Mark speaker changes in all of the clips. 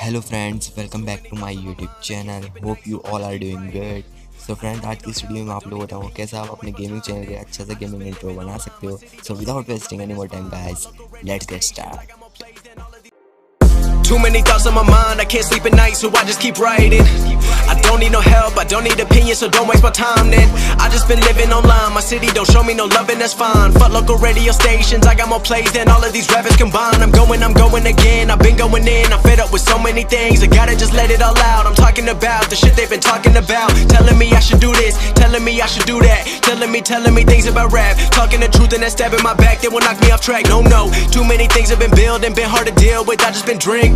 Speaker 1: Hello friends, welcome back to my YouTube channel. Hope you all are doing good. So friends, आज की इस video में आप लोगों को बताऊंगा कैसे आप अपने गेमिंग चैनल के अच्छा से गेमिंग इंट्रो बना सकते हो। So without wasting any more time guys, let's get start.
Speaker 2: Too many thoughts on my mind, I can't sleep at night, so I just keep writing. I don't need no help, I don't need opinions, so don't waste my time then. I just been living online, my city don't show me no loving, that's fine. Fuck local radio stations, I got more plays than all of these rappers combined. I'm going again, I've been going in, I'm fed up with so many things, I gotta just let it all out. I'm talking about the shit they've been talking about, telling me I should do this, telling me I should do that, telling me things about rap, talking the truth and that stab in my back, they will knock me off track. No, too many things have been building, been hard to deal with, I just been drinking.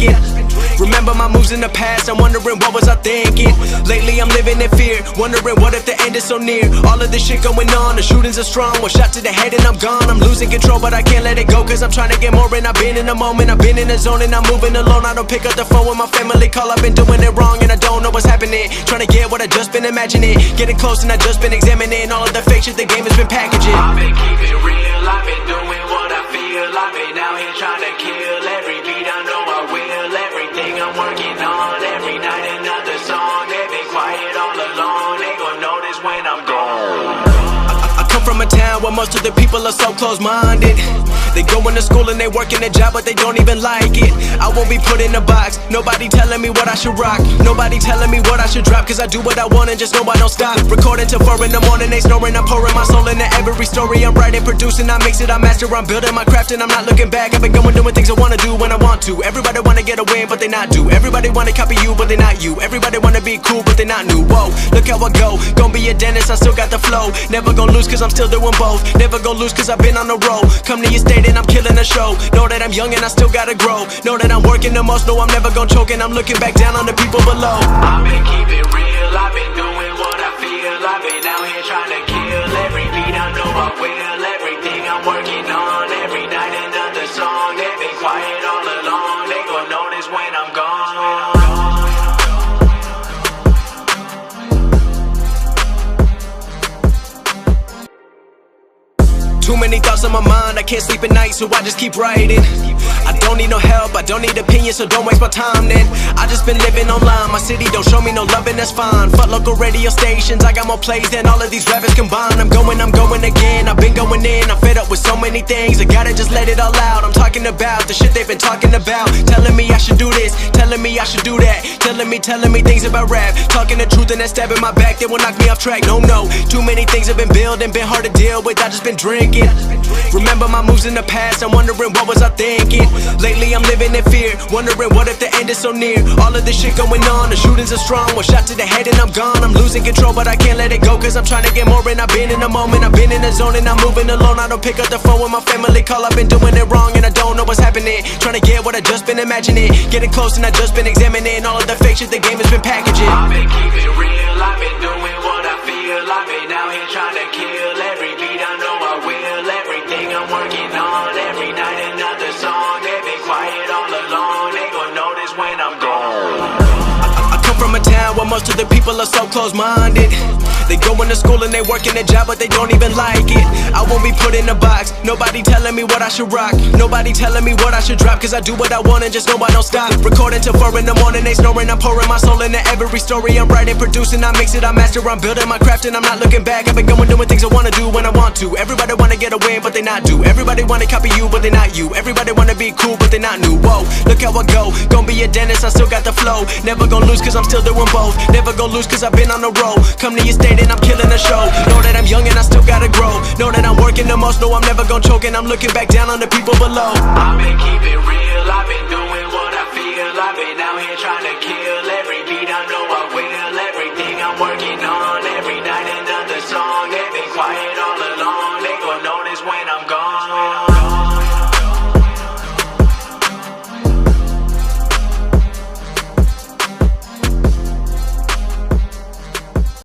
Speaker 2: Remember my moves in the past, I'm wondering what was I thinking. Lately I'm living in fear, wondering what if the end is so near. All of this shit going on, the shootings are strong, one shot to the head and I'm gone. I'm losing control but I can't let it go, cause I'm trying to get more. And I've been in the moment, I've been in the zone, and I'm moving alone. I don't pick up the phone when my family call, I've been doing it wrong and I don't know what's happening. Trying to get what I just been imagining, getting close and I just been examining all of the fake shit the game has been packaging.
Speaker 3: I've been keeping it real, I've been doing what I feel, I've been out here trying to kill every beat, I know I will. Everything I'm working on, every night another song. They've been quiet all along, they gon' notice when I'm gone.
Speaker 2: I come from a town where most of the people are so close-minded. They go into school and they work in a job but they don't even like it. I won't be put in a box, nobody telling me what I should rock, nobody telling me what I should drop, cause I do what I want and just know I don't stop. Recording till 4 in the morning, they snoring, I'm pouring my soul into every story. I'm writing, producing, I mix it, I master, I'm building my craft and I'm not looking back. I've been going doing things I wanna do when I want to. Everybody wanna get a win but they not do. Everybody wanna copy you but they not you. Everybody wanna be cool but they not new. Whoa, look how I go, gon' be a dentist, I still got the flow. Never gon' lose cause I'm still doing both. Never gon' lose cause I've been on the road. Come to your state and I'm killing the show. Know that I'm young and I still gotta grow. Know that I'm working the most, know I'm never gon' choke, and I'm looking back down on the people below.
Speaker 3: I've been keeping it real, I've been doing what I feel, I've been out here trying to kill every beat, I know I will. Everything I'm working on, every night another song. They've been quiet all along, they gon' notice when I'm gone.
Speaker 2: Too many thoughts on my mind, I can't sleep at night, so I just keep writing. I don't need no help, I don't need opinions, so don't waste my time then. I just been living online, my city don't show me no love and that's fine. Fuck local radio stations, I got more plays than all of these rappers combined. I'm going again, I've been going in, I'm fed up with so many things, I gotta just let it all out. I'm talking about the shit they've been talking about, telling me I should do this, telling me I should do that, telling me things about rap, talking the truth and that stab in my back, they will knock me off track. No, too many things have been building, been hard to deal with, I just been drinking. Remember my moves in the past, I'm wondering what was I thinking. Lately I'm living in fear, wondering what if the end is so near. All of this shit going on, the shootings are strong, one shot to the head and I'm gone. I'm losing control but I can't let it go, cause I'm trying to get more. And I've been in the moment, I've been in the zone, and I'm moving alone. I don't pick up the phone when my family call, I've been doing it wrong and I don't know what's happening. Trying to get what I just been imagining, getting close and I just been examining all of the fake shit the game has been packaging.
Speaker 3: I've been keeping it real, I've been doing what I feel, I've been out here trying to kill every beat, I know I will. Everything I'm working on, every night another song. They've been quiet all along, they gon' notice when I'm gone.
Speaker 2: I come from a town where most of the people are so close-minded. They go into school and they work in a job but they don't even like it. I won't be put in a box, nobody telling me what I should rock, nobody telling me what I should drop, cause I do what I want and just know I don't stop. Recording till 4 in the morning, they snoring, I'm pouring my soul into every story. I'm writing, producing, I mix it, I master, I'm building my craft and I'm not looking back. I've been going doing things I wanna do when I want to. Everybody wanna get a win but they not do. Everybody wanna copy you but they not you. Everybody wanna be cool but they not new. Whoa, look how I go, gon' be a dentist, I still got the flow. Never gon' lose cause I'm still doing both. Never gon' lose cause I've been on the road. Come to your state and I'm killing the show. Know that I'm young and I still gotta grow. Know that I'm working the most, know I'm never gon' choke, and I'm looking back down on the people below.
Speaker 3: I've been keeping it real, I've been doing what I feel, I've been out here trying to kill every